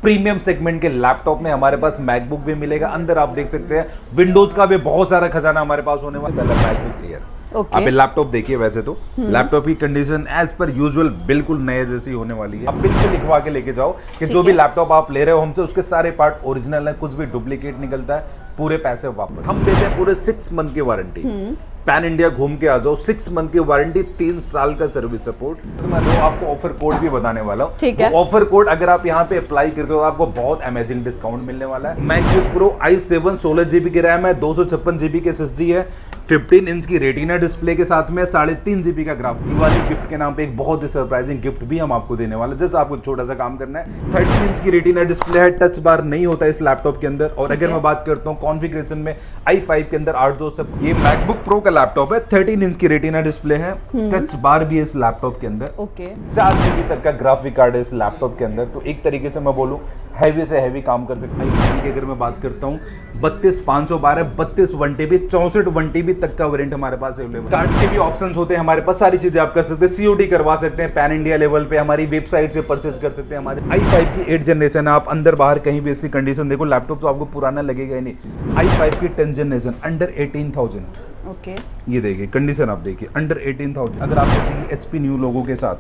Premium segment के laptop में हमारे पास मैकबुक भी मिलेगा। अंदर आप देख सकते हैं विंडोज का भी बहुत सारा खजाना हमारे पास होने वाला है। पहला मैकबुक एयर आप लैपटॉप देखिए। वैसे तो लैपटॉप की कंडीशन एज पर यूजुअल बिल्कुल नए जैसी होने वाली है। आप बिल्कुल लिखवा के लेके जाओ कि जो भी लैपटॉप आप ले रहे हो हमसे उसके सारे पार्ट ओरिजिनल है, कुछ भी डुप्लीकेट निकलता है पूरे पैसे वापस। हम देते हैं पूरे 6 मंथ की वारंटी। पैन इंडिया घूम के आ जाओ, 6 मंथ की वारंटी, 3 साल का सर्विस सपोर्ट। तो मैं तो आपको ऑफर कोड भी बताने वाला हूँ। ऑफर कोड अगर आप यहाँ पे अप्लाई करते हो आपको बहुत अमेजिंग डिस्काउंट मिलने वाला है। मैकबुक प्रो i7 16 GB की रैम है, 256 GB की SSD है, 15 इंच की रेटिना डिस्प्ले के साथ में 3.5 GB का ग्राफ। दिवाली गिफ्ट के नाम पे एक बहुत ही सरप्राइजिंग गिफ्ट भी हम आपको देने वाले हैं। जैसे आपको छोटा सा काम करना है, 13 इंच की रेटिना डिस्प्ले है, टच बार नहीं होता इस लैपटॉप के अंदर। और अगर मैं बात करता हूँ कॉन्फ़िगरेशन में i5 के अंदर 8/2 सब। ये मैकबुक प्रो का लैपटॉप है, 13 इंच की रेटिना डिस्प्ले है, टच बार भी है इस लैपटॉप के अंदर। 4 GB तक का ग्राफिक कार्ड है इस लैपटॉप के अंदर। तो एक तरीके से मैं बोलूं हैवी से हैवी काम कर सकते हैं। अगर मैं बात करता हूँ 32/512, 32 1TB, 64 1TB तक का वेरिएंट हमारे पास अवेलेबल। कार्ड्स के भी ऑप्शंस होते हैं हमारे पास, सारी चीजें आप कर सकते हैं। COD करवा सकते हैं, पैन इंडिया लेवल पे हमारी वेबसाइट से परचेज कर सकते हैं। हमारे i5 की 8 जनरेशन है, आप अंदर बाहर कहीं भी इसकी कंडीशन देखो, लैपटॉप तो आपको पुराना लगेगा ही नहीं। i5 की 10 जनरेशन अंडर 18,000। ये देखिए कंडीशन आप देखिए, अंडर 18,000। अगर आपको चाहिए HP न्यू लोगों के साथ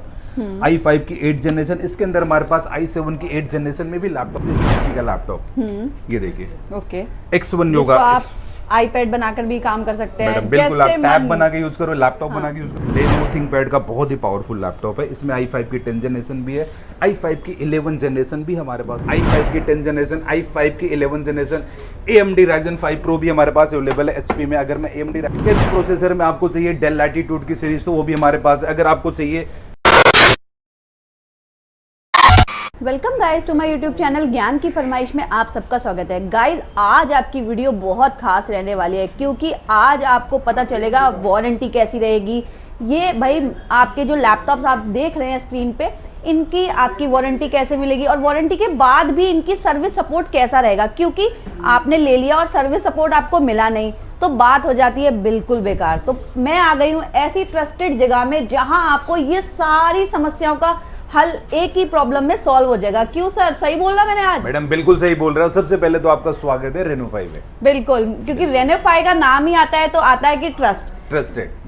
i5 की 8 जनरेशन, इसके अंदर हमारे पास i7 की 8 जनरेशन में भी लैपटॉप का लैपटॉप। ये देखिए X1 होगा। आईपैड बनाकर भी काम कर सकते हैं। बिल्कुल, आप टैब बना के यूज करो, लैपटॉप बना के यूज करो। Lenovo ThinkPad का बहुत ही पावरफुल लैपटॉप है। इसमें i5 की 10 जनरेशन भी है, i5 की 11 जनरेशन भी हमारे पास। i5 की 10 जनरेशन, i5 की 11 जनरेशन, AMD Ryzen 5 Pro भी हमारे पास अवेलेबल है HP में। अगर मैं AMD प्रोसेसर में आपको चाहिए Dell Latitude की सीरीज तो वो भी हमारे पास है। अगर आपको चाहिए welcome guys to my YouTube channel ज्ञान की फरमाइश में आप सबका स्वागत है। गाइस आज आपकी वीडियो बहुत खास रहने वाली है क्योंकि आज आपको पता चलेगा वारंटी कैसी रहेगी। ये भाई आपके जो लैपटॉप्स आप देख रहे हैं स्क्रीन पे, इनकी आपकी वारंटी कैसे मिलेगी और वारंटी के बाद भी इनकी सर्विस सपोर्ट कैसा रहेगा, क्योंकि आपने ले लिया और सर्विस सपोर्ट आपको मिला नहीं तो बात हो जाती है बिल्कुल बेकार। तो मैं आ गई हूँ ऐसी ट्रस्टेड जगह में जहां आपको ये सारी समस्याओं का हल एक ही प्रॉब्लम में सॉल्व हो जाएगा। क्यों सर, सही बोल रहा मैंने आज? मैडम बिल्कुल सही बोल रहा हूँ। सबसे पहले तो आपका स्वागत है रेनोफाई में। बिल्कुल, क्योंकि रेनोफाई का नाम ही आता है तो आता है कि ट्रस्टेड।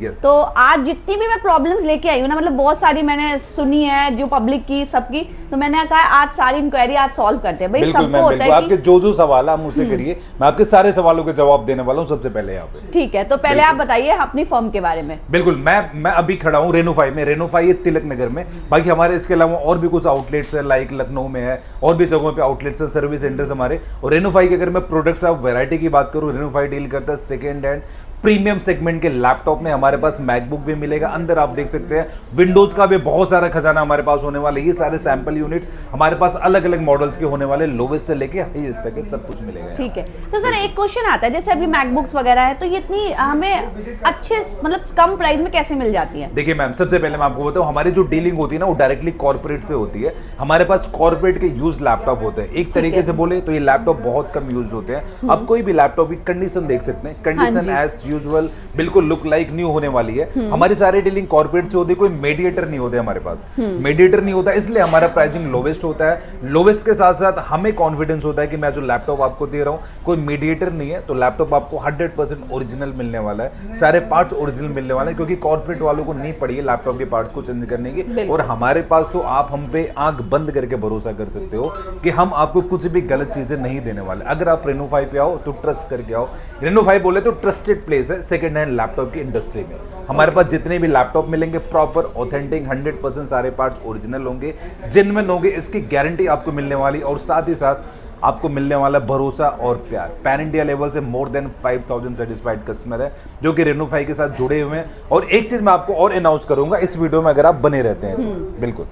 यस। तो आज जितनी भी मैं प्रॉब्लम्स लेके आई हूँ ना, मतलब बहुत सारी मैंने सुनी है जो पब्लिक की सबकी, तो मैंने कहा आज सारी इंक्वायरी आज सॉल्व करते हैं। भाई सबको होता है कि आपके जो सवाल आप मुझसे करिए, मैं आपके सारे सवालों के जवाब देने वाला हूँ सबसे पहले यहाँ पे। ठीक है, तो पहले आप बताइए अपनी फर्म के बारे में। बिल्कुल, मैं अभी खड़ा हूँ रेनोफाई में। रेनोफाई है तिलक नगर में। बाकी हमारे इसके अलावा और भी कुछ आउटलेट्स है, लाइक लखनऊ में है, और भी जगहों पे आउटलेट्स है, सर्विस सेंटर्स हमारे। और रेनोफाई के अगर मैं प्रोडक्ट्स ऑफ वैरायटी की बात करूँ, रेनोफाई डील करता है सेकेंड हैंड प्रीमियम सेगमेंट के लैपटॉप में। हमारे पास मैकबुक भी मिलेगा। अंदर आप देख सकते हैं विंडोज का भी बहुत सारा खजाना हमारे पास होने वाला है। ये सारे सैंपल यूनिट्स हमारे पास अलग अलग मॉडल्स के होने वाले, लोवेस्ट से लेके हाईएस्ट तक के सब कुछ मिलेगा। ठीक है, तो सर एक क्वेश्चन आता है, जैसे अभी मैकबुक्स वगैरह है तो ये इतनी हमें अच्छे मतलब कम प्राइस में कैसे मिल जाती है? देखिए मैम, सबसे पहले मैं आपको बताऊं, हमारी जो डीलिंग होती है ना वो डायरेक्टली कॉर्पोरेट से होती है। हमारे पास कॉर्पोरेट के यूज लैपटॉप होते हैं। एक तरीके से बोले तो ये लैपटॉप बहुत कम यूज होते हैं। अब कोई भी लैपटॉप की कंडीशन देख सकते हैं, कंडीशन एज यूजुअल बिल्कुल लुक लाइक न्यू होने वाली है। हमारी सारी डीलिंग कॉर्पोरेट से होती है, कोई मेडिएटर नहीं होते हमारे पास। मेडिएटर नहीं होता, इसलिए हमारा प्राइसिंग लोवेस्ट होता है। लोवेस्ट के साथ साथ हमें कॉन्फिडेंस होता है कि मैं जो लैपटॉप आपको दे रहा हूं कोई मेडिएटर नहीं है, तो लैपटॉप आपको 100% ओरिजिनल मिलने वाला है। सारे पार्ट्स ओरिजिनल मिलने वाले हैं, क्योंकि कॉर्पोरेट वालों को नहीं पड़ी है लैपटॉप के पार्ट्स को चेंज करने की। और हमारे पास तो आप हम पे आंख बंद करके भरोसा कर सकते हो कि हम आपको कुछ भी गलत चीजें नहीं देने वाले। अगर आप रेनोफाई पे आओ तो ट्रस्ट करके आओ। रेनोफाई बोले तो ट्रस्टेड प्लेस है सेकेंड हैंड लैपटॉप की इंडस्ट्री में। हमारे पास जितने भी लैपटॉप मिलेंगे प्रॉपर ऑथेंटिक 100% सारे पार्ट्स ओरिजिनल होंगे, जेन्युइन होंगे, इसकी गारंटी आपको मिलने वाली। और साथ ही साथ आपको मिलने वाला भरोसा और प्यार। पैन इंडिया लेवल से मोर देन 5000 सेटिस्फाइड कस्टमर है जो कि रेनोफाई के साथ जुड़े हुए हैं। और एक चीज मैं आपको और अनाउंस करूंगा इस वीडियो में, अगर आप बने रहते हैं तो। बिल्कुल,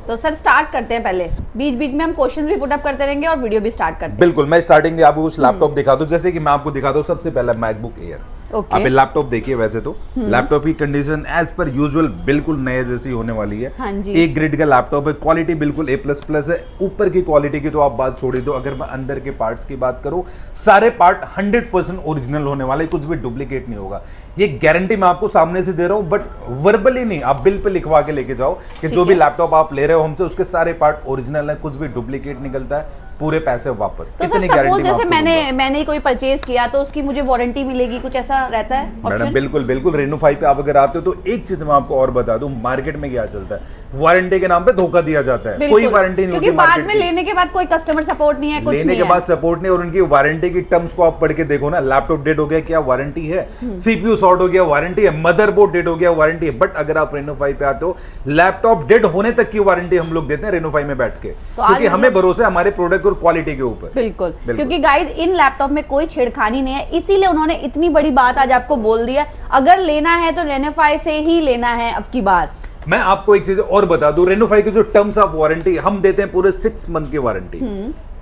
तो सर स्टार्ट करते हैं। पहले बीच बीच में हम क्वेश्चंस भी पुट अप करते रहेंगे और वीडियो भी स्टार्ट करते हैं। बिल्कुल, मैं स्टार्टिंग में आपको कुछ लैपटॉप दिखा दूं, जैसे कि मैं आपको दिखाता हूं सबसे पहला मैकबुक एयर। आप लैपटॉप देखिए। वैसे तो लैपटॉप की कंडीशन एज पर यूजुअल बिल्कुल नए जैसी होने वाली है। एक ग्रेड का लैपटॉप है, क्वालिटी बिल्कुल A++ है। ऊपर की क्वालिटी की तो आप बात छोड़ दो, अगर मैं अंदर के पार्ट्स की बात करूं, सारे पार्ट 100% ओरिजिनल होने वाले, कुछ भी डुप्लीकेट नहीं होगा। ये गारंटी मैं आपको सामने से दे रहा हूं, बट वर्बली नहीं, आप बिल पे लिखवा के लेके जाओ कि जो भी लैपटॉप आप ले रहे हो हमसे उसके सारे पार्ट ओरिजिनल है, कुछ भी डुप्लीकेट निकलता है पूरे पैसे वापस। तो सर सपोज जैसे मैंने कोई परचेज किया तो उसकी मुझे वारंटी मिलेगी, कुछ ऐसा रहता है ऑप्शन? मैडम बिल्कुल बिल्कुल, रेनो 5 पे आप अगर आते हो तो एक चीज मैं आपको और बता दूं, मार्केट में क्या चलता है, वारंटी के नाम पे धोखा दिया जाता है, कोई वारंटी नहीं होती, क्योंकि बाद में लेने के बाद कोई कस्टमर सपोर्ट नहीं है, कुछ लेने के बाद सपोर्ट नहीं, और उनकी वारंटी की टर्म्स को आप पढ़ के देखो ना, लैपटॉप डेड हो गया क्या वारंटी है, सीपीयू शॉर्ट हो गया वारंटी है, मदरबोर्ड डेड हो गया वारंटी है। बट अगर आप रेनो 5 पे आते हो, लैपटॉप डेड होने तक की वारंटी हम लोग देते हैं रेनो 5 में बैठ के, क्योंकि हमें भरोसा है हमारे प्रोडक्ट और क्वालिटी के ऊपर। बिल्कुल, क्योंकि गाइस इन लैपटॉप में कोई छेड़खानी नहीं है, इसीलिए उन्होंने इतनी बड़ी बात आज आपको बोल दिया। अगर लेना है तो रेनो 5 से ही लेना है अब की बार। मैं आपको एक चीज और बता दूं, रेनो 5 की जो टर्म्स ऑफ वारंटी हम देते हैं, पूरे 6 मंथ की वारंटी,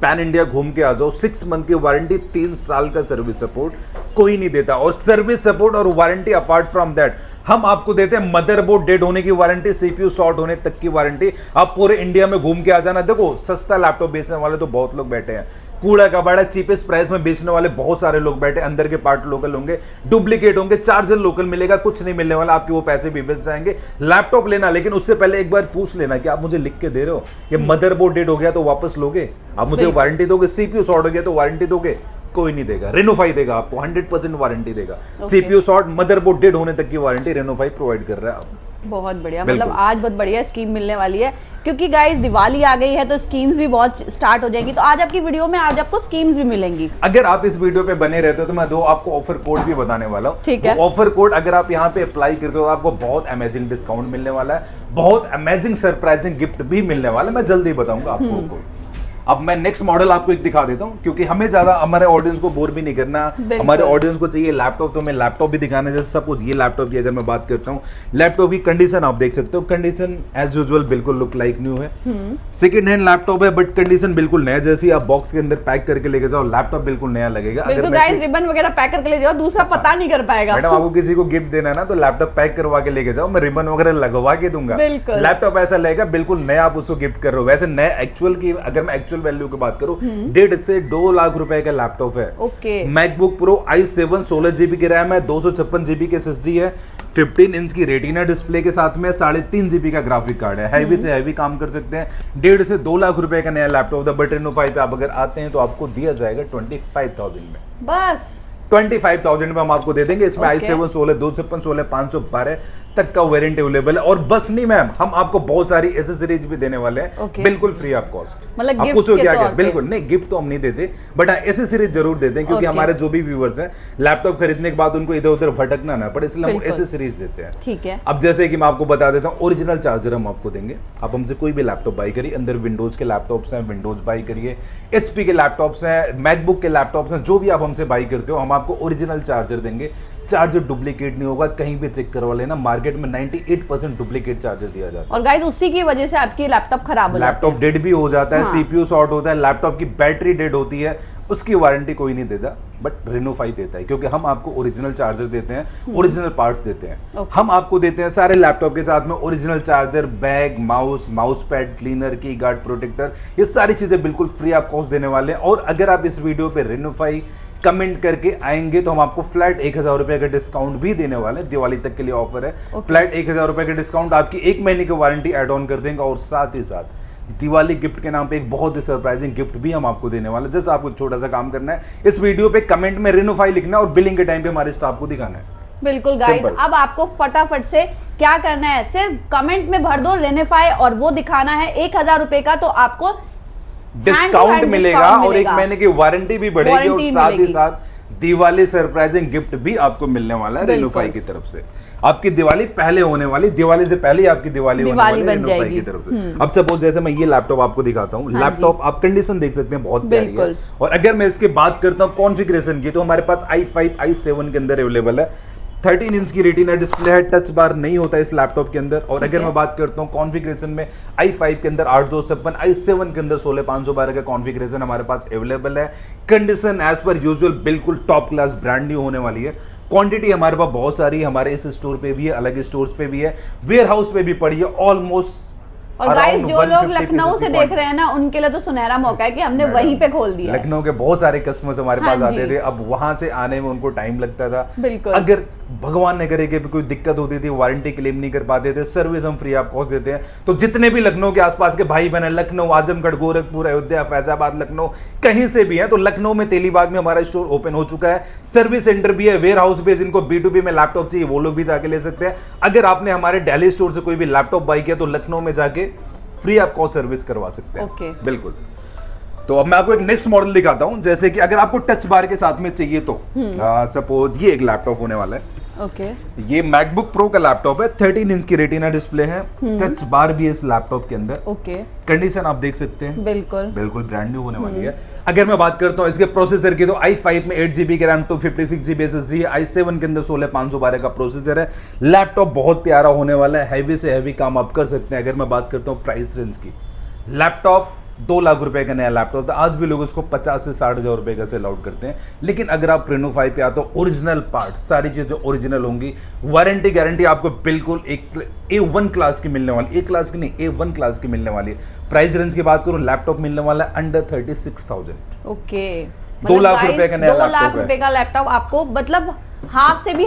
पैन इंडिया घूम के आ जाओ, 6 मंथ की वारंटी, 3 साल का सर्विस सपोर्ट कोई नहीं देता, और सर्विस सपोर्ट और वारंटी अपार्ट फ्रॉम दैट हम आपको देते हैं मदरबोर्ड डेड होने की वारंटी, सीपीयू शॉर्ट होने तक की वारंटी। आप पूरे इंडिया में घूम के आ जाना, देखो सस्ता लैपटॉप बेचने वाले तो बहुत लोग बैठे हैं, कूड़ा कबाड़ा चीपेस्ट प्राइस में बेचने वाले बहुत सारे लोग बैठे, अंदर के पार्ट लोकल होंगे, डुप्लीकेट होंगे, चार्जर लोकल मिलेगा, कुछ नहीं मिलने वाला, आपके वो पैसे भी बेच जाएंगे। लैपटॉप लेना, लेकिन उससे पहले एक बार पूछ लेना कि आप मुझे लिख के दे रहे हो, ये मदरबोर्ड डेड हो गया तो वापस लोगे, आप मुझे वारंटी दोगे, सीपीयू शॉर्ट हो गया तो वारंटी दोगे, कोई नहीं देगा। रेनो 5 देगा आपको, 100% वारंटी देगा, सीपीयू शॉर्ट मदरबोर्ड डेड होने तक की वारंटी रेनो 5 प्रोवाइड कर रहा है आपको। बहुत बढ़िया, मतलब आज बहुत बढ़िया स्कीम मिलने वाली है, क्योंकि गाइस दिवाली आ गई है तो स्कीम्स भी बहुत स्टार्ट हो जाएगी, तो आज आपकी वीडियो में आज आपको स्कीम्स भी मिलेंगी। अगर आप इस वीडियो पे बने रहते हो तो मैं 2 आपको ऑफर कोड भी बताने वाला हूँ। ठीक है, ऑफर कोड अगर आप यहाँ पे अप्लाई करते हो आपको बहुत अमेजिंग डिस्काउंट मिलने वाला है, बहुत अमेजिंग सरप्राइजिंग गिफ्ट भी मिलने वाला है, मैं जल्दी बताऊंगा आपको। अब मैं नेक्स्ट मॉडल आपको एक दिखा देता हूं, क्योंकि हमें ज्यादा हमारे ऑडियंस को बोर भी नहीं करना, हमारे ऑडियंस को चाहिए लैपटॉप, तो मैं लैपटॉप भी दिखाने, जैसे सपोज ये लैपटॉप की अगर मैं बात करता हूं, लैपटॉप की कंडीशन आप देख सकते हो, कंडीशन एज यूजुअल बिल्कुल लुक लाइक न्यू है, सेकंड हैंड लैपटॉप है बट कंडीशन बिल्कुल नया, जैसे आप बॉक्स के अंदर पैक करके लेके जाओ लैपटॉप बिल्कुल नया लगेगा। अगर गाइस रिबन वगैरह पैक करके ले जाओ, दूसरा पता नहीं कर पाएगा। मैडम आपको किसी को गिफ्ट देना है ना तो लैपटॉप पैक करवा के लेके जाओ, मैं रिबन वगैरह लगवा के दूंगा, लैपटॉप ऐसा लगेगा बिल्कुल नया, आप उसको गिफ्ट कर रहे हो। वैसे नया एक्चुअल की अगर मैं एक्चुअल वैल्यू की बात करूं, 1.5 से 2 लाख रुपए का लैपटॉप है। मैकबुक प्रो i7 16 GB की रैम है, 256 GB की SSD है, 15 इंच की रेटिना डिस्प्ले के साथ में 3.5 GB का ग्राफिक कार्ड है, हैवी से हैवी काम कर सकते हैं। 1.5 से 2 लाख रुपए का नया लैपटॉप था, बट रेनो 5 पे आप अगर आते हैं तो आपको दिया जाएगा 25,000 में, बस 25,000 में हम आपको दे देंगे। इसमें i7 16 256 16 512 तक का वेरिएंट अवेलेबल है, और बस नहीं मैम, हम आपको बहुत सारी एसेसरीज भी देने वाले हैं, बिल्कुल फ्री ऑफ कॉस्ट। मतलब आप पूछो क्या क्या, बिल्कुल नहीं गिफ्ट तो हम नहीं देते, बट एसेसरीज जरूर देते हैं, क्योंकि हमारे जो भी व्यूअर्स हैं लैपटॉप खरीदने के बाद उनको इधर उधर भटकना ना पड़े, इसलिए हम एसेसरीज देते हैं। ठीक है, अब जैसे कि मैं आपको बता देता हूँ, ओरिजिनल चार्जर हम आपको देंगे, आप हमसे कोई भी लैपटॉप बाई करिए, अंदर विंडोज के लैपटॉप्स हैं, विंडोज बाई करिए, HP के लैपटॉप्स हैं, मैकबुक के लैपटॉप्स हैं, जो भी आप हमसे बाई करते हो हम आपको ओरिजिनल चार्जर देंगे। चार्जर डुप्लीकेट नहीं होगा, कहीं भी चेक करवा लेना, मार्केट में 98% डुप्लीकेट चार्जर दिया जाता है, और गाइस उसी की वजह से आपकी लैपटॉप खराब हो जाता है, लैपटॉप डेड भी हो जाता है, सीपीयू शॉर्ट होता है, लैपटॉप की बैटरी डेड होती है, उसकी वारंटी कोई नहीं देता, बट रेनो 5 देता है, क्योंकि हम आपको ओरिजिनल चार्जर देते हैं, ओरिजिनल पार्ट्स देते हैं। हम आपको देते हैं सारे लैपटॉप के साथ में original charger, bag, mouse pad, cleaner, की गार्ड प्रोटेक्टर, ये सारी चीजें बिल्कुल फ्री ऑफ कॉस्ट देने वाले हैं। और अगर आप इस वीडियो पे रेनो 5 कमेंट करके आएंगे तो हम आपको फ्लैट 1,000 रुपए का डिस्काउंट भी देने वाले हैं, दिवाली तक के लिए ऑफर है। फ्लैट 1,000 रुपए का डिस्काउंट, आपकी 1 महीने की वारंटी एड ऑन कर देंगे, और साथ ही साथ दिवाली गिफ्ट के नाम पे एक बहुत ही सरप्राइजिंग गिफ्ट भी हम आपको देने वाले हैं। जैसे आपको छोटा सा काम करना है, इस वीडियो पे कमेंट में रेनो 5 लिखना और बिलिंग के टाइम पे हमारे स्टाफ को दिखाना है। बिल्कुल गाइस, अब आपको फटाफट से क्या करना है, सिर्फ कमेंट में भर दो रेनो 5 और वो दिखाना है 1,000 रुपए का, तो आपको डिस्काउंट मिलेगा और 1 महीने की वारंटी भी बढ़ेगी, और साथ ही साथ दिवाली सरप्राइजिंग गिफ्ट भी आपको मिलने वाला है रेनो 5 की तरफ से। आपकी दिवाली पहले होने वाली, दिवाली से पहले आपकी दिवाली होने वाली है रेनो 5 की तरफ से। अब सपोज जैसे मैं ये लैपटॉप आपको दिखाता हूँ, लैपटॉप आप कंडीशन देख सकते हैं बहुत प्यारी है, और अगर मैं इसकी बात करता हूँ कॉन्फ़िगरेशन की, तो हमारे पास i5 i7 के अंदर अवेलेबल है, 13 इंच की रेटिना डिस्प्ले है, टच बार नहीं होता इस लैपटॉप के अंदर। और अगर मैं बात करता हूँ कॉन्फ़िगरेशन में, i5 के अंदर 8/256, i7 के अंदर 16/512 का कॉन्फ़िगरेशन हमारे पास अवेलेबल है। कंडीशन एज पर यूजुअल बिल्कुल टॉप क्लास ब्रांड न्यू होने वाली है। क्वांटिटी हमारे पास बहुत सारी है, हमारे इस स्टोर पे भी है, अलग स्टोर्स पे भी है, वेयर हाउस पे भी पड़ी है, ऑलमोस्ट और गाइस जो लोग लखनऊ से देख रहे हैं ना, उनके लिए तो सुनहरा मौका है कि हमने वहीं पे खोल दिया। लखनऊ के बहुत सारे कस्टमर्स हमारे पास आते थे, अब वहां से आने में उनको टाइम लगता था। बिल्कुल। अगर भगवान ने करे कि कोई दिक्कत होती थी, वारंटी क्लेम नहीं कर पाते थे, सर्विस हम फ्री ऑफ कॉस्ट देते हैं। तो जितने भी लखनऊ के आसपास के भाई बहन, लखनऊ, आजमगढ़, गोरखपुर, अयोध्या, फैजाबाद, लखनऊ कहीं से भी है, तो लखनऊ में तेलीबाग में हमारा स्टोर ओपन हो चुका है। सर्विस सेंटर भी है, वेयर हाउस भी है। जिनको B2B में लैपटॉप चाहिए वो लोग भी जाके ले सकते हैं। अगर आपने हमारे दिल्ली स्टोर से कोई भी लैपटॉप बाई किया तो लखनऊ में जाके फ्री ऑफ कॉस्ट सर्विस करवा सकते हैं। ओके। बिल्कुल। तो अब मैं आपको एक नेक्स्ट मॉडल दिखाता हूं, जैसे कि अगर आपको टच बार के साथ में चाहिए तो सपोज ये एक लैपटॉप होने वाला है। ओके। ये मैकबुक प्रो का लैपटॉप है, 13 इंच की रेटिना डिस्प्ले है, टच बार भी है इस लैपटॉप के अंदर। ओके। कंडीशन आप देख सकते हैं, बिल्कुल बिल्कुल ब्रांड न्यू होने वाली है। अगर मैं बात करता हूँ इसके प्रोसेसर की, तो i5 में 8GB की रैम, 256GB SSD है, i7 के अंदर 16512 का प्रोसेसर है। लैपटॉप बहुत प्यारा होने वाला है, हैवी से हैवी काम आप कर सकते हैं। अगर मैं बात करता हूँ प्राइस रेंज की, लैपटॉप 2 लाख रुपए का नया लैपटॉप था, आज भी लोग उसको 50 से 60 हजार रुपए का सेल आउट करते हैं। लेकिन अगर आप Reno5 पे आते हो, ओरिजिनल पार्ट, सारी चीजें ओरिजिनल होंगी, वारंटी गारंटी आपको बिल्कुल एक A1 क्लास की मिलने वाली, A क्लास की नहीं, A1 क्लास की मिलने वाली है। प्राइस रेंज की बात करूं, लैपटॉप मिलने वाला है अंडर 36,000। ओके। 2 लाख रुपए का नया लैपटॉप है। 2 लाख रुपए का लैपटॉप आपको मतलब हाफ से भी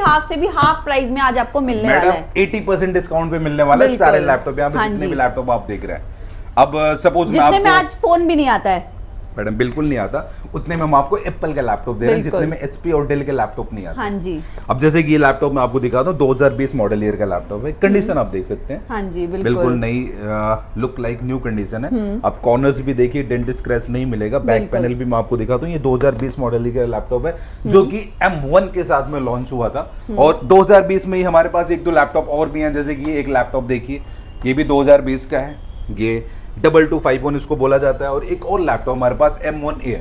हाफ प्राइस में आज आपको मिलने वाला है। 80% डिस्काउंट पे मिलने वाला है सारे लैपटॉप। यहाँ पे जितने भी लैपटॉप आप देख रहे हैं, अब सपोज जितने में आज फोन भी नहीं आता है मैडम, बिल्कुल नहीं आता, उतने में हम आपको एप्पल का लैपटॉप दे रहे हैं, जितने में HP और डेल के लैपटॉप नहीं आते। हाँ जी। अब जैसे कि ये लैपटॉप मैं आपको दिखाता हूँ, 2020 मॉडल ईयर का लैपटॉप है। कंडीशन आप देख सकते हैं, हाँ जी, बिल्कुल नई, लुक लाइक न्यू कंडीशन है। अब कॉर्नर्स भी देखिए, डेंट स्क्रैच नहीं मिलेगा। बैक पैनल भी मैं आपको दिखाता हूँ। ये 2020 मॉडल का लैपटॉप है, जो कि M1 के साथ में लॉन्च हुआ था। और 2020 में ही हमारे पास 1-2 लैपटॉप और भी हैं, जैसे कि ये एक लैपटॉप देखिए, ये भी 2020 का है, ये 2251 इसको बोला जाता है। और एक और लैपटॉप हमारे पास M1 Air,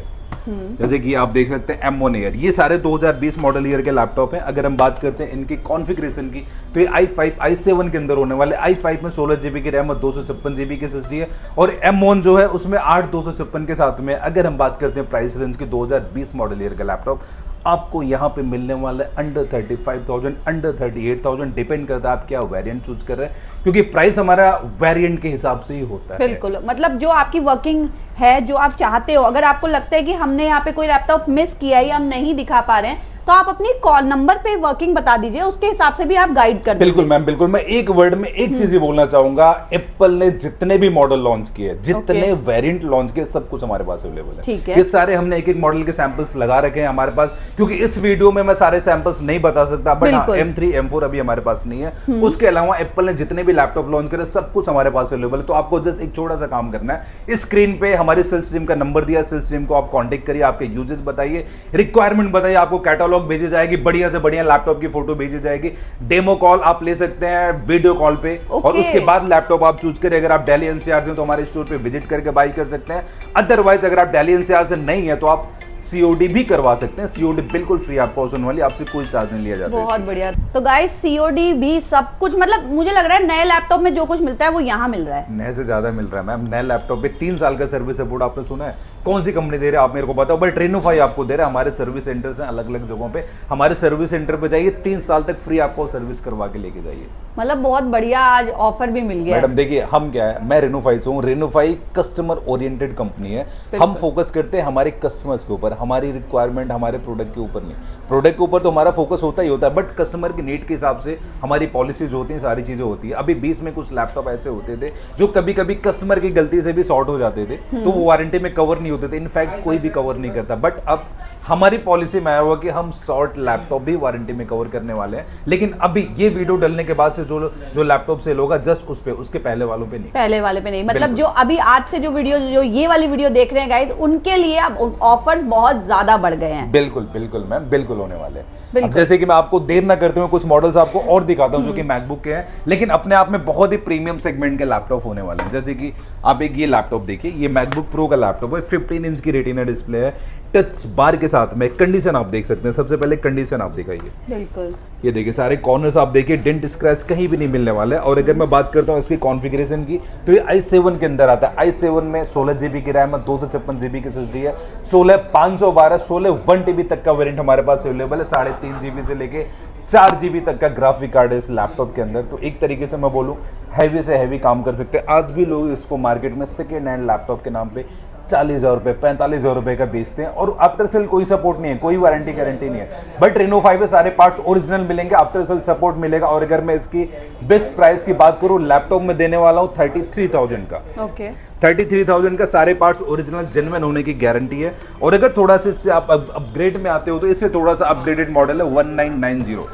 जैसे कि आप देख सकते हैं M1 Air, ये सारे 2020 मॉडल ईयर के लैपटॉप हैं। अगर हम बात करते हैं इनकी कॉन्फ़िगरेशन की, तो ये i5 i7 के अंदर होने वाले। i5 में 16GB की रैम और 256GB की SSD है, और M1 जो है उसमें 8 256 के साथ में। अगर हम बात करते हैं प्राइस रेंज की, 2020 मॉडल ईयर का लैपटॉप आपको यहाँ पे मिलने वाला है अंडर 35,000, अंडर 38,000, डिपेंड करता है आप क्या वेरिएंट चूज कर रहे हैं, क्योंकि प्राइस हमारा वेरिएंट के हिसाब से ही होता है। बिल्कुल, मतलब जो आपकी वर्किंग है, जो आप चाहते हो, अगर आपको लगता है कि हमने यहाँ पे कोई लैपटॉप मिस किया है या हम नहीं दिखा पा रहे हैं, तो आप अपनी कॉल नंबर पे वर्किंग बता दीजिए, उसके हिसाब से भी आप गाइड कर दीजिए। बिल्कुल मैम, बिल्कुल। मैं एक वर्ड में एक चीज ही बोलना चाहूंगा, एप्पल ने जितने भी मॉडल लॉन्च किए, जितने वेरिएंट लॉन्च किए, सब कुछ हमारे पास अवेलेबल है। ठीक है। ये सारे हमने एक एक मॉडल के सैंपल्स लगा रखे हैं हमारे पास, क्योंकि इस वीडियो में मैं सारे सैंपल्स नहीं बता सकता, बट हाँ, M3 M4 अभी हमारे पास नहीं है। उसके अलावा एप्पल ने जितने भी लैपटॉप लॉन्च करे, सब कुछ हमारे पास अवेलेबल है। तो आपको जस्ट एक छोटा सा काम करना है, स्क्रीन पे हमारे सेल्स टीम का नंबर दिया, सेल्स टीम को आप कांटेक्ट करिए, आपके यूजेस बताइए, रिक्वायरमेंट बताइए, आपको कैटलॉग भेजी जाएगी, बढ़िया से बढ़िया लैपटॉप की फोटो भेजी जाएगी। डेमो कॉल आप ले सकते हैं वीडियो कॉल पे, और उसके बाद लैपटॉप आप चूज करें। अगर आप दिल्ली NCR से तो हमारे स्टोर पे विजिट करके बाई कर सकते हैं। अदरवाइज अगर आप दिल्ली NCR से नहीं है तो आप COD भी करवा सकते हैं। COD बिल्कुल फ्री ऑफ कॉस्ट होने वाली, आपसे कोई चार्ज नहीं लिया जाता है। बहुत बढ़िया। तो गाइस COD भी सब कुछ, मतलब मुझे लग रहा है नए लैपटॉप में जो कुछ मिलता है वो यहाँ मिल रहा है। नए से ज्यादा मिल रहा है मैम। नए लैपटॉप पे 3 साल का सर्विस सपोर्ट आपने सुना है, कौन सी कंपनी दे रहा है आप मेरे को बताओ। बट Reno5 आपको दे रहा है। हमारे सर्विस सेंटर्स हैं अलग अलग जगहों पे, हमारे सर्विस सेंटर पे जाइए, 3 साल तक फ्री आपको सर्विस करवा के लेके जाइए। मतलब बहुत बढ़िया आज ऑफर भी मिल गया। मैडम देखिए, हम क्या है, मैं Reno5 से हूँ। Reno5 कस्टमर ओरिएंटेड कंपनी है। हम फोकस करते हैं हमारे कस्टमर्स के ऊपर, हमारी रिक्वायरमेंट हमारे प्रोडक्ट के ऊपर नहीं। प्रोडक्ट के ऊपर तो हमारा फोकस होता ही होता है, बट कस्टमर की नीड के हिसाब से हमारी पॉलिसीज होती हैं, सारी चीजें होती है। अभी 20 में कुछ लैपटॉप ऐसे होते थे जो कभी कभी कस्टमर की गलती से भी शॉर्ट हो जाते थे, तो वो वारंटी में कवर नहीं होते थे। इनफैक्ट कोई भी कवर नहीं करता, बट अब हमारी पॉलिसी में आया हुआ कि हम शॉर्ट लैपटॉप भी वारंटी में कवर करने वाले हैं। लेकिन अभी ये वीडियो डलने के बाद से जो लैपटॉप सेल होगा, जस्ट उस पे, उसके पहले वालों पे नहीं, पहले वाले पे नहीं। मतलब जो अभी आज से जो वीडियो, जो ये वाली वीडियो देख रहे हैं गाइस, उनके लिए अब ऑफर्स बहुत ज्यादा बढ़ गए हैं। बिल्कुल बिल्कुल मैम, बिल्कुल होने वाले हैं। अब जैसे कि मैं आपको देर ना करते हुए कुछ मॉडल्स आपको और दिखाता हूं जो कि मैकबुक के हैं, लेकिन अपने आप में बहुत ही प्रीमियम सेगमेंट के लैपटॉप होने वाले हैं। जैसे कि आप एक ये लैपटॉप देखिए, ये मैकबुक प्रो का लैपटॉप है, 15 इंच की रेटिना डिस्प्ले है, टच बार के साथ में। कंडीशन आप देख सकते हैं, सबसे पहले कंडीशन आप दिखाइए। बिल्कुल, ये देखिए सारे कॉर्नर्स आप देखिए, डेंट स्क्रैच कहीं भी नहीं मिलने वाला है। और अगर मैं बात करता हूँ इसकी कॉन्फ़िगरेशन की, तो ये i7 के अंदर आता है। i7 में 16GB की रैम है, 256GB की SSD है, 16 512 16 1 TB तक का वेरिएंट हमारे पास अवेलेबल है। 3.5 GB से लेके 4 GB तक का ग्राफिक कार्ड है इस लैपटॉप के अंदर। तो एक तरीके से मैं बोलूं हैवी से हैवी काम कर सकते हैं। आज भी लोग इसको मार्केट में सेकेंड हैंड लैपटॉप के नाम पे 40,000 रुपये 45,000 रुपये का बेचते हैं और आफ्टर सेल कोई सपोर्ट नहीं है, कोई वारंटी गारंटी नहीं है। बट रेनो 5 में सारे पार्ट्स ओरिजिनल मिलेंगे, आफ्टर सेल सपोर्ट मिलेगा। और अगर मैं इसकी बेस्ट प्राइस की बात करूं, लैपटॉप में देने वाला हूं 33,000 का। ओके 33,000 का, सारे पार्ट्स ओरिजिनल जेन्युइन होने की गारंटी है। और अगर थोड़ा सा इससे आप अपग्रेड में आते हो तो इससे थोड़ा सा अपग्रेडेड मॉडल है 1990।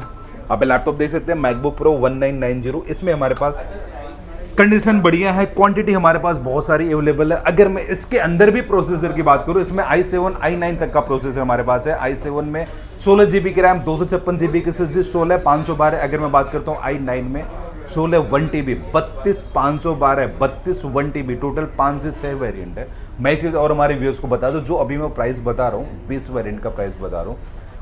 आप लैपटॉप देख सकते हैं मैकबुक प्रो 1990। इसमें हमारे पास कंडीशन बढ़िया है, क्वांटिटी हमारे पास बहुत सारी अवेलेबल है। अगर मैं इसके अंदर भी प्रोसेसर की बात करूं, इसमें i7 i9 तक का प्रोसेसर हमारे पास है। i7 में 16 GB की रैम, 256 GB की SSD, 16 512। अगर मैं बात करता हूं i9 में 16 1 TB, 32 512, 32 1 TB, टोटल 5 से 6 वेरिएंट है। मैं एक चीज़ और हमारे व्यूअर्स को बता दूं, जो अभी मैं प्राइस बता रहा हूँ 20 वेरिएंट का प्राइस बता रहा हूँ।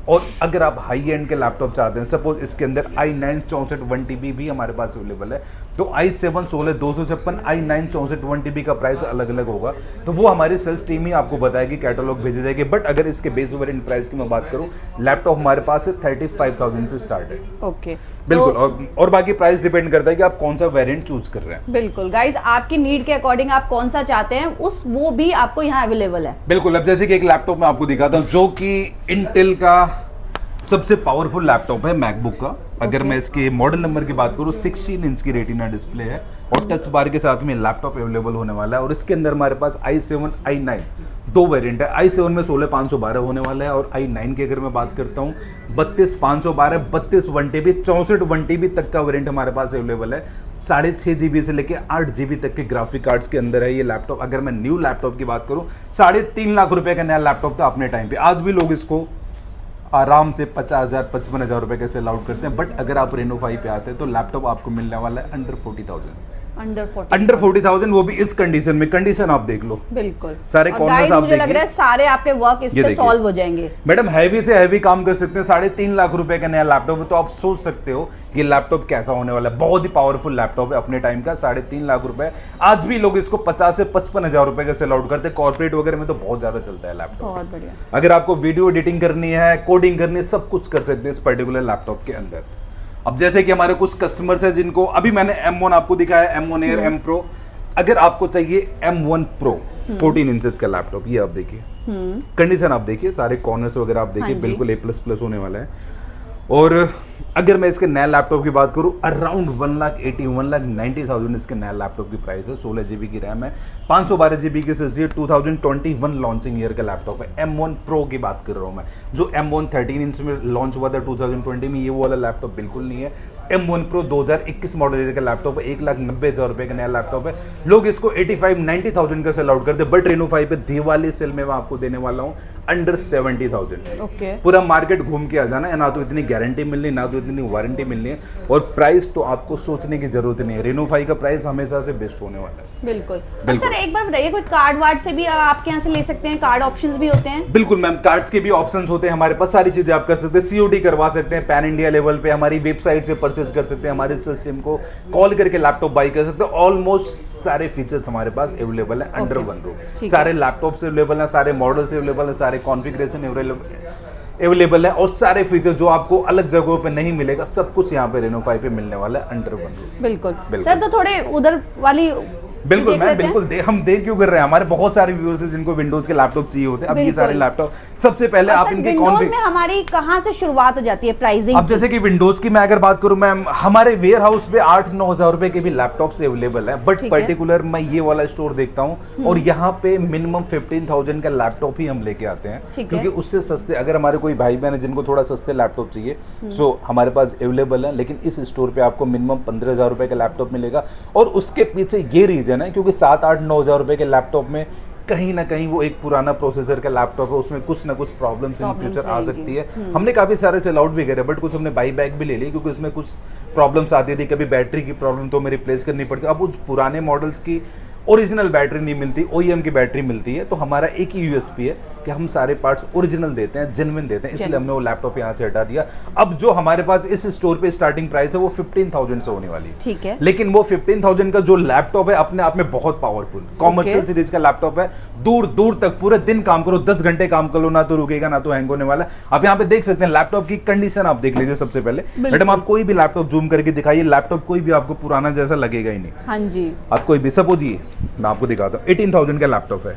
और अगर आप हाई एंड के लैपटॉप चाहते हैं, सपोज इसके अंदर i9 64 1 TB भी हमारे पास अवेलेबल है, तो i7 16 256, i9 64 1 TB का प्राइस अलग अलग होगा। तो वो हमारी सेल्स टीम ही आपको बताएगी, कैटलॉग भेजी जाएगी। बट अगर इसके बेस वेरिएंट प्राइस की मैं बात करूं, लैपटॉप हमारे पास है 35,000 से स्टार्ट है। ओके बिल्कुल। और बाकी प्राइस डिपेंड करता है कि आप कौन सा वेरिएंट चूज कर रहे हैं। बिल्कुल गाइज, आपकी नीड के अकॉर्डिंग आप कौन सा चाहते हैं वो भी आपको यहाँ अवेलेबल है। बिल्कुल। अब जैसे कि एक लैपटॉप मैं आपको दिखाता हूँ जो कि इंटेल का सबसे पावरफुल लैपटॉप है मैकबुक का। अगर मैं इसके मॉडल नंबर की बात करूं, 16 इंच की रेटिना डिस्प्ले है और टच बार के साथ में लैपटॉप अवेलेबल होने वाला है। और इसके अंदर हमारे पास i7 i9 दो वेरिएंट है। i7 में 16 512 होने वाला है और i9 की अगर मैं बात करता हूं 32 512, 32 1 TB, 64 1 TB तक का वेरिएंट हमारे पास अवेलेबल है। 6.5 GB से लेके 8 GB तक के ग्राफिक कार्ड्स के अंदर है ये लैपटॉप। अगर मैं न्यू लैपटॉप की बात करूं, 3.5 लाख रुपए का नया लैपटॉप था अपने टाइम पे। आज भी लोग इसको आराम से 50,000 55,000 रुपए के सेल आउट करते हैं। बट अगर आप रेनो 5 पे आते हैं तो लैपटॉप आपको मिलने वाला है अंडर 40,000। अंडर 40,000, वो भी इस कंडीशन में। कंडीशन आप देख लो, बिल्कुल सारे कॉर्नर्स आप मुझे लग रहा है सारे आपके वर्क इस पे सॉल्व हो जाएंगे। मैडम हैवी से हैवी काम कर सकते हैं। 3.5 लाख रुपए का नया लैपटॉप है, तो आप सोच सकते हो ये लैपटॉप कैसा होने वाला है। बहुत ही पावरफुल लैपटॉप है अपने टाइम का। 3.5 लाख रुपए, आज भी लोग इसको 50 से 55,000 रुपए का सेल आउट करते हैं। कॉर्पोरेट वगैरह में तो बहुत ज्यादा चलता है लैपटॉप। बहुत बढ़िया। अगर आपको वीडियो एडिटिंग करनी है, कोडिंग करनी है, सब कुछ कर सकते हैं इस पर्टिकुलर लैपटॉप के अंदर। अब जैसे कि हमारे कुछ कस्टमर्स हैं जिनको अभी मैंने M1 आपको दिखाया, M1 Air, M Pro। अगर आपको चाहिए M1 Pro 14 इंचेस का लैपटॉप, ये आप देखिए कंडीशन, आप देखिए सारे कॉर्नर्स वगैरह आप देखिए, बिल्कुल A++ होने वाला है। और अगर मैं इसके नए लैपटॉप की बात करूं, अराउंड 1,90,000 इसके नया लैपटॉप की प्राइस है। 16 GB की रैम है, 512 GB की SSD, 2021 लॉन्चिंग ईयर का लैपटॉप है। M1 Pro की बात कर रहा हूं मैं, जो M1 13 इंच में लॉन्च हुआ था 2020 में, ये वो वाला लैपटॉप बिल्कुल नहीं है। M1 Pro 2021 मॉडल ईयर का लैपटॉप है, 1,90,000 रुपए का नया लैपटॉप है। लोग इसको 85-90,000 का सेल आउट करते, बट रेनो 5 पे दिवाली सेल में मैं आपको देने वाला हूँ अंडर 70,000। ओके, पूरा मार्केट घूम के आ जाना है, ना तो इतनी गारंटी मिलनी, ना तो इतनी वारंटी मिलनी है। और प्राइस तो आपको सोचने की जरूरत नहीं है, रेनो 5 का प्राइस हमेशा से बेस्ट होने वाला है। बिल्कुल। सर एक बार बताइए, कोई कार्ड वार्ड से भी आपके यहाँ से ले सकते हैं? कार्ड ऑप्शंस भी होते हैं? बिल्कुल मैम, कार्ड्स के भी ऑप्शंस होते हैं हमारे पास, सारी चीजें आप कर सकते हैं। COD करवा सकते हैं पैन इंडिया लेवल पे, हमारी वेबसाइट से परचेज कर सकते हैं, हमारे सिस्टम को कॉल करके लैपटॉप बाई कर सकते हैं। ऑलमोस्ट सारे फीचर्स हमारे पास अवेलेबल है अंडर वन रूफ। सारे लैपटॉप से अवेलेबल है, सारे मॉडल से अवेलेबल है, सारे कॉन्फ़िगरेशन अवेलेबल है और सारे फीचर जो आपको अलग जगहों पे नहीं मिलेगा, सब कुछ यहाँ पे रेनो 5 पे मिलने वाला है अंडर वन रूफ। बिल्कुल सर, तो थोड़े उधर वाली बिल्कुल मैम, बिल्कुल हम देख क्यों कर रहे हैं, हमारे बहुत सारे व्यूअर्स हैं जिनको विंडोज के लैपटॉप चाहिए होते हैं। अब ये सारे लैपटॉप सबसे पहले आप इनके विंडोज में हमारी कहां से शुरुआत हो जाती है प्राइसिंग? अब जैसे कि विंडोज की मैं अगर बात करूं मैम, हमारे वेयर हाउस पे 8-9 हजार रुपए के भी लैपटॉप अवेलेबल है। बट पर्टिकुलर मैं ये वाला स्टोर देखता हूँ और यहाँ पे मिनिमम 15,000 का लैपटॉप ही हम लेके आते हैं, क्योंकि उससे सस्ते, अगर हमारे कोई भाई बहन है जिनको थोड़ा सस्ते लैपटॉप चाहिए, सो हमारे पास अवेलेबल है। लेकिन इस स्टोर पे आपको मिनिमम 15,000 रुपए का लैपटॉप मिलेगा। और उसके पीछे ये रीजन है क्योंकि 7-8-9 हजार रुपए के लैपटॉप में कहीं ना कहीं वो एक पुराना प्रोसेसर का लैपटॉप है, उसमें कुछ ना कुछ प्रॉब्लम्स इन फ्यूचर आ सकती है। हमने काफी सारे सेल आउट भी करे, बट कुछ हमने बाई बैक भी ले ली क्योंकि उसमें कुछ प्रॉब्लम्स आती थी। कभी बैटरी की प्रॉब्लम तो हमें रिप्लेस करनी पड़ती। अब उस पुराने मॉडल्स की ओरिजिनल बैटरी नहीं मिलती, ओईएम की बैटरी मिलती है। तो हमारा एक ही यूएसपी है कि हम सारे पार्ट्स ओरिजिनल देते हैं, जेन्युइन देते हैं, इसलिए हमने वो लैपटॉप यहाँ से हटा दिया। अब जो हमारे पास इस स्टोर पे स्टार्टिंग प्राइस है वो 15,000 से होने वाली है। ठीक है, लेकिन वो 15,000 का जो लैपटॉप है अपने आप में बहुत पावरफुल कॉमर्शियल सीरीज का लैपटॉप है। दूर दूर तक पूरे दिन काम करो, 10 घंटे काम कर लो, ना तो रुकेगा ना तो हैंग होने वाला। आप यहाँ पे देख सकते हैं लैपटॉप की कंडीशन, आप देख लीजिए सबसे पहले। मैडम आप कोई भी लैपटॉप जूम करके दिखाइए, लैपटॉप कोई भी आपको पुराना जैसा लगेगा ही नहीं। हाँ जी, आप कोई भी सपोज ये मैं आपको दिखाता हूँ, 18,000 का लैपटॉप है,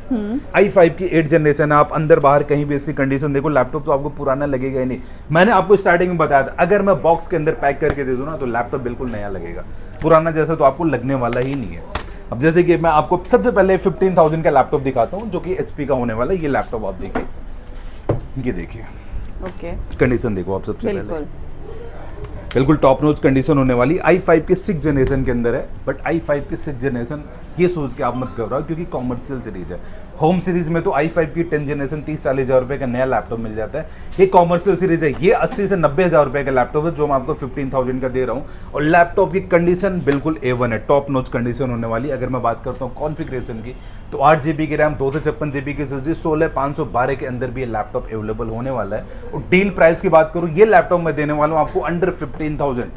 i5 की 8 जनरेशन है। आप अंदर बाहर कहीं भी इसकी कंडीशन देखो, लैपटॉप तो आपको पुराना लगेगा ही नहीं। मैंने आपको स्टार्टिंग में बताया था अगर मैं बॉक्स के अंदर पैक करके दे दूं ना तो लैपटॉप बिल्कुल नया लगेगा, पुराना जैसा तो आपको लगने वाला ही नहीं है। अब जैसे कि मैं आपको सबसे पहले 15,000 का लैपटॉप दिखाता हूँ जो कि एचपी का होने वाला है। ये लैपटॉप आप देखिए, ये देखिए ओके, कंडीशन देखो आप सबसे पहले, बिल्कुल टॉप नॉच कंडीशन होने वाली। i5 के 6 जनरेशन के अंदर है, बट i5 के 6 जनरेशन ये सोच के आप मत घबराओ क्योंकि कॉमर्शियल सीरीज है। होम सीरीज में तो i5 की 10 जनरेशन 30-40 हज़ार रुपए का नया लैपटॉप मिल जाता है। ये कॉमर्शियल सीरीज है, ये 80 से 90 हज़ार रुपए का लैपटॉप है जो मैं आपको 15,000 का दे रहा हूँ। और लैपटॉप की कंडीशन बिल्कुल A1 है, टॉप नॉच कंडीशन होने वाली। अगर मैं बात करता हूँ कॉन्फ़िगरेशन की तो 8 GB की रैम, 256 GB की SSD, 16,512 के अंदर भी ये लैपटॉप अवेलेबल होने वाला है। और डील प्राइस की बात करूँ, ये लैपटॉप मैं देने वाला हूँ आपको अंडर 15,000,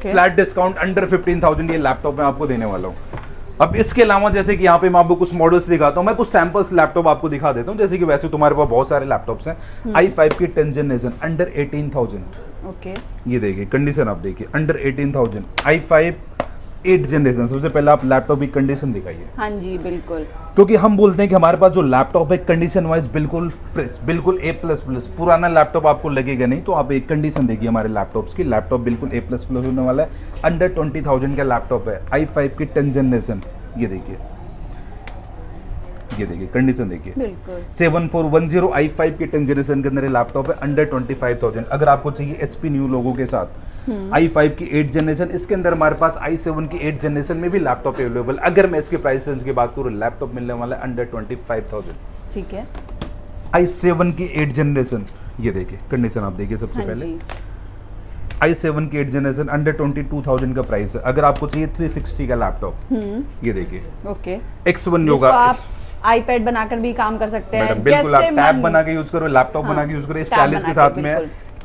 फ्लैट डिस्काउंट अंडर 15,000 ये लैपटॉप मैं आपको देने वाला हूँ। अब इसके अलावा जैसे कि यहाँ पे मैं आपको कुछ मॉडल्स दिखाता हूँ, मैं कुछ सैंपल्स लैपटॉप आपको दिखा देता हूँ। जैसे कि वैसे तुम्हारे पास बहुत सारे लैपटॉप्स हैं, i5 की 10 जनरेशन अंडर 18,000, ओके, ये देखिए कंडीशन आप देखिए अंडर 18,000, i5 8 जनरेशन। सबसे पहले आप लैपटॉप की कंडीशन दिखाइए। हाँ जी बिल्कुल, क्योंकि हम बोलते हैं कि हमारे पास जो लैपटॉप है कंडीशन वाइज बिल्कुल फ्रेश, बिल्कुल A++, पुराना लैपटॉप आपको लगेगा नहीं। तो आप एक कंडीशन देखिए हमारे लैपटॉप्स की, लैपटॉप बिल्कुल A++ होने वाला है। अंडर 20,000 का लैपटॉप है, i5 की 10 जनरेशन, ये देखिए, ये देखिए कंडीशन देखिए, बिल्कुल 7410 i5 की 10 जनरेशन के अंदर लैपटॉप है अंडर 25,000। अगर आपको चाहिए HP न्यू लोगों के साथ i5 की 8 जनरेशन, इसके अंदर हमारे पास i7 की 8 जनरेशन में भी लैपटॉप अवेलेबल। अगर मैं इसके प्राइस रेंज की बात करूँ, लैपटॉप मिलने वाला है अंडर 25,000। ठीक है, i7 की 8 जनरेशन, ये देखिए कंडीशन आप देखिए सबसे पहले, i7 की 8 जनरेशन अंडर 22,000 का प्राइस है। अगर आपको चाहिए 360 का लैपटॉप, ये देखिए, ओके, X1 योगा, आप आईपैड बनाकर भी काम कर सकते हैं, बिल्कुल आप टैब बना के यूज करो, लैपटॉप बना के यूज करो। स्टाइलिश के साथ में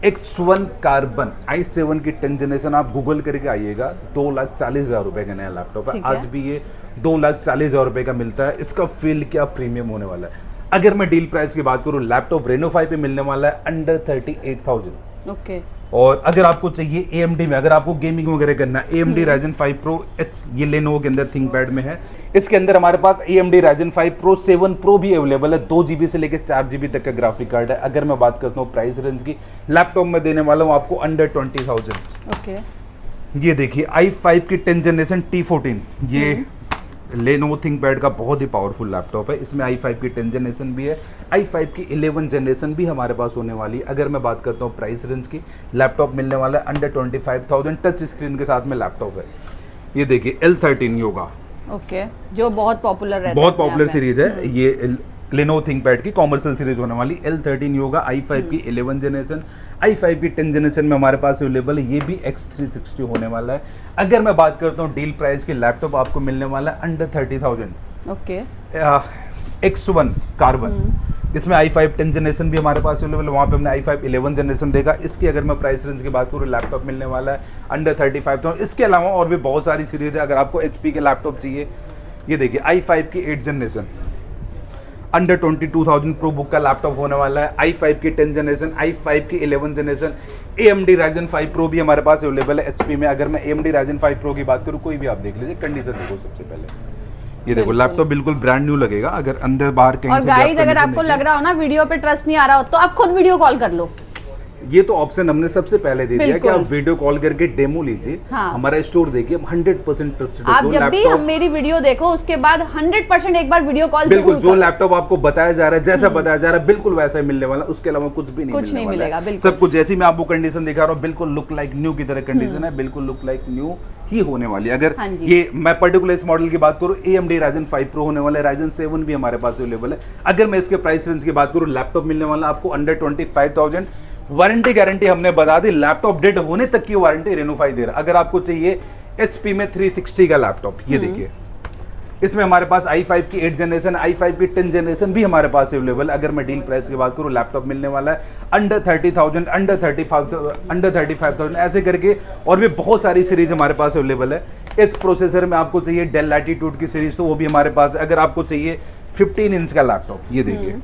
X1 कार्बन i7 की 10 जनरेशन, आप गूगल करके आइएगा, 2,40,000 रुपए का नया लैपटॉप है। आज भी ये 2,40,000 रुपए का मिलता है। इसका फील्ड क्या प्रीमियम होने वाला है। अगर मैं डील प्राइस की बात करूँ, लैपटॉप Reno 5 पे मिलने वाला है अंडर 38,000। ओके, और अगर आपको चाहिए AMD में, अगर आपको गेमिंग वगैरह करना है, AMD Ryzen 5 Pro ये Lenovo के अंदर थिंकपैड में है। इसके अंदर हमारे पास AMD Ryzen 5 Pro 7 Pro भी अवेलेबल है, 2 GB से लेकर 4 GB तक का ग्राफिक कार्ड है। अगर मैं बात करता हूँ प्राइस रेंज की, लैपटॉप में देने वाला हूँ आपको अंडर 20,000। ओके, ये देखिए i5 की 10 जनरेशन T14, ये Lenovo थिंकपैड का बहुत ही पावरफुल लैपटॉप है। इसमें i5 की 10 जनरेशन भी है, i5 की 11 जनरेशन भी हमारे पास होने वाली है। अगर मैं बात करता हूँ प्राइस रेंज की, लैपटॉप मिलने वाला है अंडर 25,000, टच स्क्रीन के साथ में लैपटॉप है। ये देखिए L13 योगा, ओके, जो बहुत पॉपुलर रहता है, बहुत पॉपुलर सीरीज है। ये Lenovo थिंकपैड की कॉमर्शियल सीरीज होने वाली। L13 योगा, i5 की 11 जनरेशन, i5 की 10 जनरेशन में हमारे पास अवेलेबल है। ये भी X360 होने वाला है। अगर मैं बात करता हूँ डील प्राइस की, लैपटॉप आपको मिलने वाला है अंडर 30,000। ओके, X1 कार्बन, इसमें i5 10 जनरेशन भी हमारे पास अवेलेबल है। वहाँ पे हमने i5 11 जनरेशन देखा। इसकी अगर मैं प्राइस रेंज की बात करूँ, लैपटॉप मिलने वाला है अंडर 35,000। इसके अलावा और भी बहुत सारी सीरीज है। अगर आपको HP के लैपटॉप चाहिए, ये देखिए i5 की 8 जनरेशन अंडर 22,000 प्रो बुक का लैपटॉप होने वाला है। i5 की 10 जनरेशन, i5 की 11 जनरेशन, AMD Ryzen 5 Pro भी हमारे पास अवेलेबल है HP में। अगर मैं AMD Ryzen 5 Pro की बात करूँ, कोई भी आप देख लीजिए, कंडीशन देखो सबसे पहले। ये देखो लैपटॉप बिल्कुल ब्रांड न्यू लगेगा। अगर अंदर बाहर कहीं और गाइस अगर आपको लग रहा हो ना वीडियो पे ट्रस्ट नहीं आ रहा हो, तो आप खुद वीडियो कॉल कर लो। ये तो ऑप्शन हमने सबसे पहले दे दिया कि आप वीडियो कॉल करके डेमो लीजिए। हाँ। हमारा स्टोर देखिए, 100% ट्रस्टेड। आप जब भी हम मेरी वीडियो देखो उसके बाद 100% एक बार वीडियो कॉल बिल्कुल, जो लैपटॉप आपको बताया जा रहा है, जैसा बताया जा रहा है, बिल्कुल वैसा ही मिलने वाला। उसके अलावा कुछ भी नहीं मिलेगा। सब कुछ जैसी मैं आपको कंडीशन दिखा रहा हूँ, बिल्कुल लुक लाइक न्यू की तरह कंडीशन है, बिल्कुल लुक लाइक न्यू ही होने वाली। अगर ये मैं पर्टिकुलर इस मॉडल की बात करूँ, AMD Ryzen 5 Pro होने वाला है, Ryzen 7 भी हमारे पास अवेलेबल है। अगर मैं इसके प्राइस रेंज की बात करूँ, लैपटॉप मिलने वाला आपको अंडर 25,000। वारंटी गारंटी हमने बता दी, लैपटॉप डेड होने तक की वारंटी Reno 5 दे रहा है। अगर आपको चाहिए HP में 360 का लैपटॉप, ये देखिए इसमें हमारे पास i5 की 8 जनरेशन, i5 की 10 जनरेशन भी हमारे पास अवेलेबल। अगर मैं डील प्राइस की बात करूँ, लैपटॉप मिलने वाला है अंडर 30,000, अंडर 35,000 ऐसे करके, और भी बहुत सारी सीरीज हमारे पास अवेलेबल है। इस प्रोसेसर में आपको चाहिए डेल लैटिट्यूड की सीरीज, तो वो भी हमारे पास है। अगर आपको चाहिए 15 इंच का लैपटॉप, ये देखिए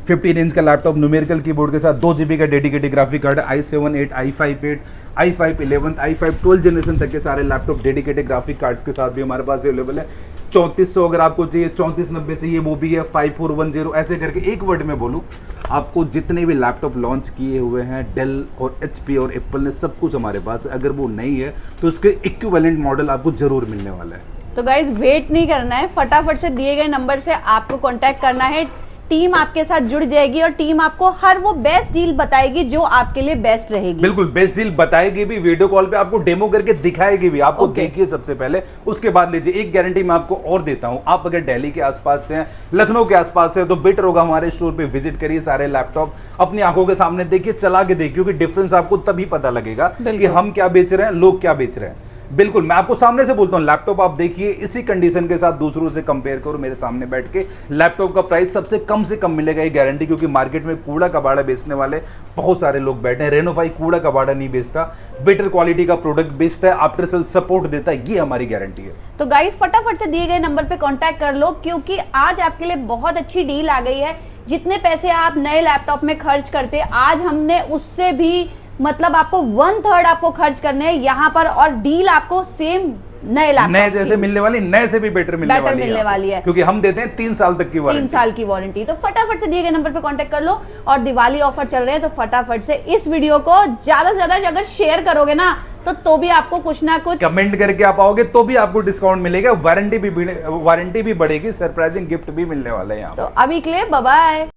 15 इंच का लैपटॉप न्यूमेरिकल कीबोर्ड के साथ 2 GB का dedicated graphic card, i7 8, i5 8, i5 11, i5 12 generation तक के सारे लैपटॉप डेडिकेटेड ग्राफिक कार्ड्स के साथ भी हमारे पास अवेलेबल है। 3400 अगर आपको चाहिए, 3490 चाहिए वो भी है, 5410 ऐसे करके। एक वर्ड में बोलूँ, आपको जितने भी लैपटॉप लॉन्च किए हुए हैं डेल और HP और एप्पल ने, सब कुछ हमारे पास है। अगर वो नहीं है तो उसके इक्विवेलेंट मॉडल आपको जरूर मिलने वाला है। तो गाइज वेट नहीं करना है, फटाफट से दिए गए नंबर से आपको कांटेक्ट करना है। टीम आपके साथ जुड़ जाएगी और टीम आपको हर वो बेस्ट डील बताएगी जो आपके लिए बेस्ट रहेगी। बिल्कुल बेस्ट डील बताएगी भी, वीडियो कॉल पे आपको डेमो करके दिखाएगी भी। आपको देखिए सबसे पहले, उसके बाद लीजिए। एक गारंटी मैं आपको और देता हूं, आप अगर दिल्ली के आसपास से हैं, लखनऊ के आसपास से, तो बेटर होगा हमारे स्टोर पे विजिट करिए, सारे लैपटॉप अपनी आंखों के सामने देखिए, चला के देखिए, क्योंकि डिफरेंस आपको तभी पता लगेगा कि हम क्या बेच रहे हैं, लोग क्या बेच रहे हैं। बिल्कुल मैं आपको सामने से बोलता हूं, लैपटॉप आप देखिए, इसी कंडीशन के साथ दूसरों से कंपेयर करो मेरे सामने बैठ के। लैपटॉप का प्राइस सबसे कम से कम मिलेगा, ये गारंटी, क्योंकि मार्केट में कूड़ा कबाड़ा बेचने वाले बहुत सारे लोग बैठे हैं। रेनोफाई कूड़ा कबाड़ा नहीं बेचता, बेटर क्वालिटी का प्रोडक्ट बेचता है, आफ्टर सेल सपोर्ट देता है, ये हमारी गारंटी है। तो गाइस फटाफट से दिए गए नंबर पे कांटेक्ट कर लो, क्योंकि आज आपके लिए बहुत अच्छी डील आ गई है। जितने पैसे आप नए लैपटॉप में खर्च करते, आज हमने उससे भी मतलब आपको 1/3 आपको खर्च करने हैं यहाँ पर, और डील आपको सेम नए लैपटॉप नए जैसे मिलने वाली, नए से भी बेटर मिलने वाली है, क्योंकि हम देते हैं 3 साल तक की वारंटी। 3 साल की वारंटी। तो फटाफट से दिए गए नंबर पे कांटेक्ट कर लो। और दिवाली ऑफर चल रहे हैं, तो फटाफट से इस वीडियो को ज्यादा से ज्यादा अगर शेयर करोगे ना, तो भी आपको कुछ ना कुछ कमेंट करके आप आओगे तो भी आपको डिस्काउंट मिलेगा, वारंटी भी बढ़ेगी, सरप्राइजिंग गिफ्ट भी मिलने वाला है यहाँ। तो अभी के लिए बाय बाय।